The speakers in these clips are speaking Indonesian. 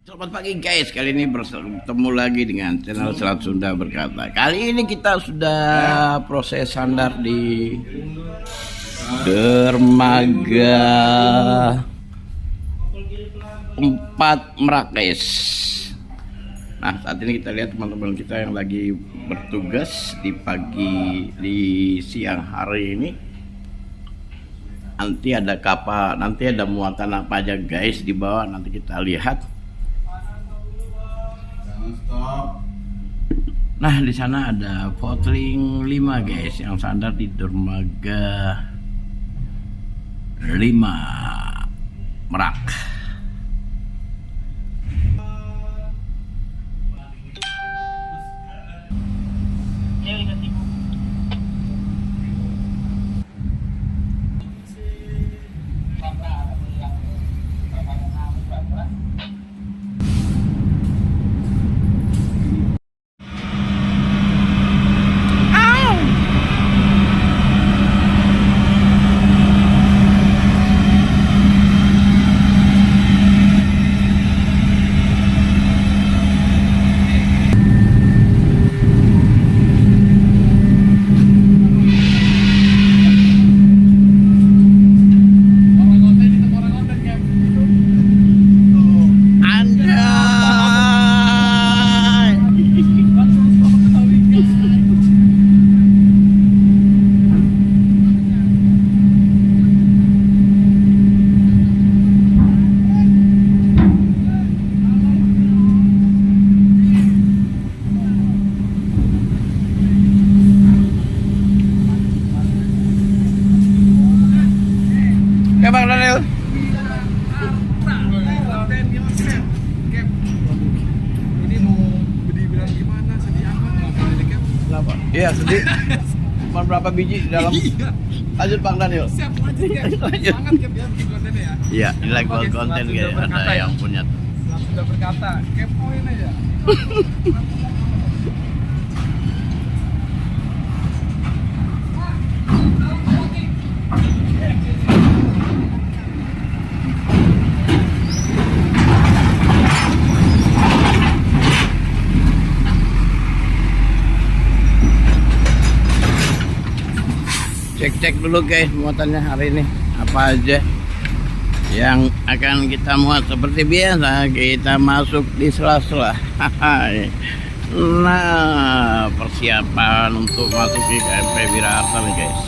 Selamat pagi guys, kali ini bertemu lagi dengan channel Selat Sunda Berkata. Kali ini kita sudah proses sandar di dermaga 4 Merakes. Nah, saat ini kita lihat teman-teman kita yang lagi bertugas di siang hari ini. Nanti ada kapal, nanti ada muatan apa aja guys di bawah, nanti kita lihat. Nah, di sana ada Votling 5 guys yang sandar di dermaga 5 Merak. Ya Bang Daniel. Ini mau dibilang gimana, sedih amat mobil ini Cap. Kenapa? Iya sedih. Cuma berapa biji di dalam? Iya. Lanjut Bang Daniel. Siap aja Cap. Lanjut. Semangat Cap ya bikin kontennya ya. Iya, ini lagi buat Oke, konten Selat guys. Sunda Ada Berkata yang ya. punya. Sudah berkata, kepoin aja. Cek dulu guys muatannya hari ini apa aja yang akan kita muat. Seperti biasa kita masuk di sela-sela. Nah, persiapan untuk masuk di KMP Wiraharta nih guys.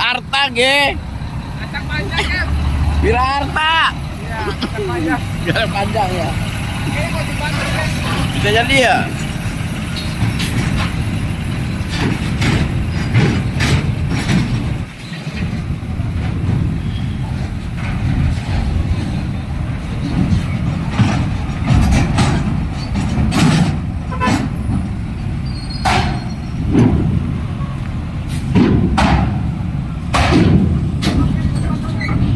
Arta ge. Kacang panjang kan? Bira Arta. Iya, kacang panjang. Jalan panjang ya. Oke, mau dibantu kan? Bisa jadi ya.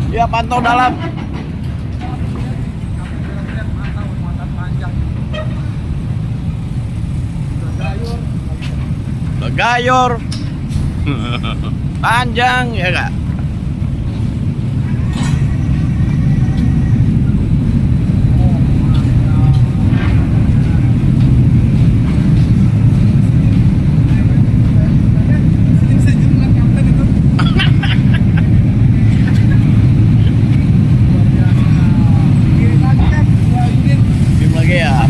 Ya pantau dalam. Begayur. Panjang ya kak. Kim lagi ya.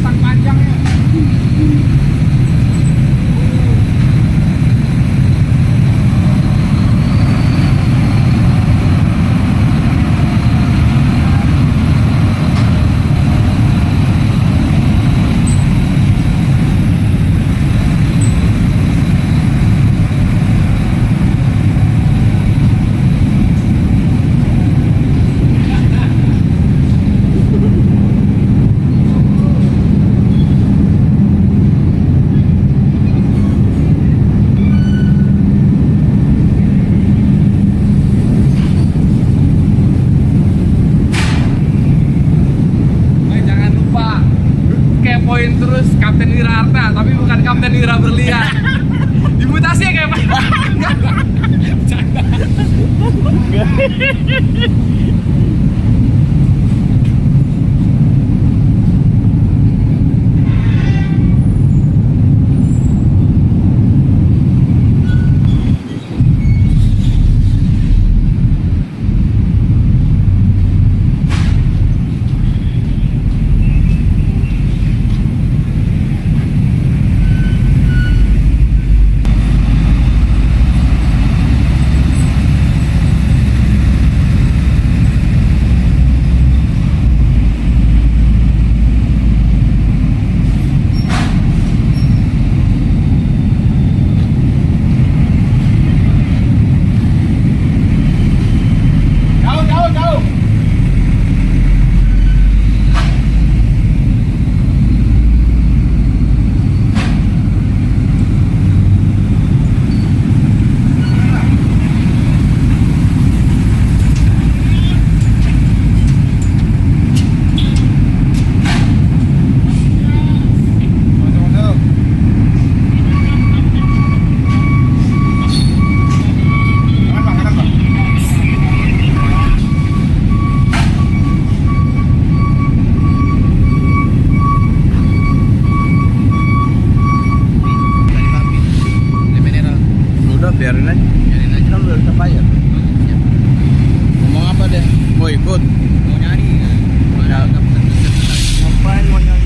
Jangan lupa kepoin terus Kapten Wirarta, tapi bukan Kapten Wira Berlian. Dimutasi ya kayak apa? biarin aja kan udah bisa bayar. Ngomong apa deh? Mau ikut? Mau nyari ngapain mau nyari?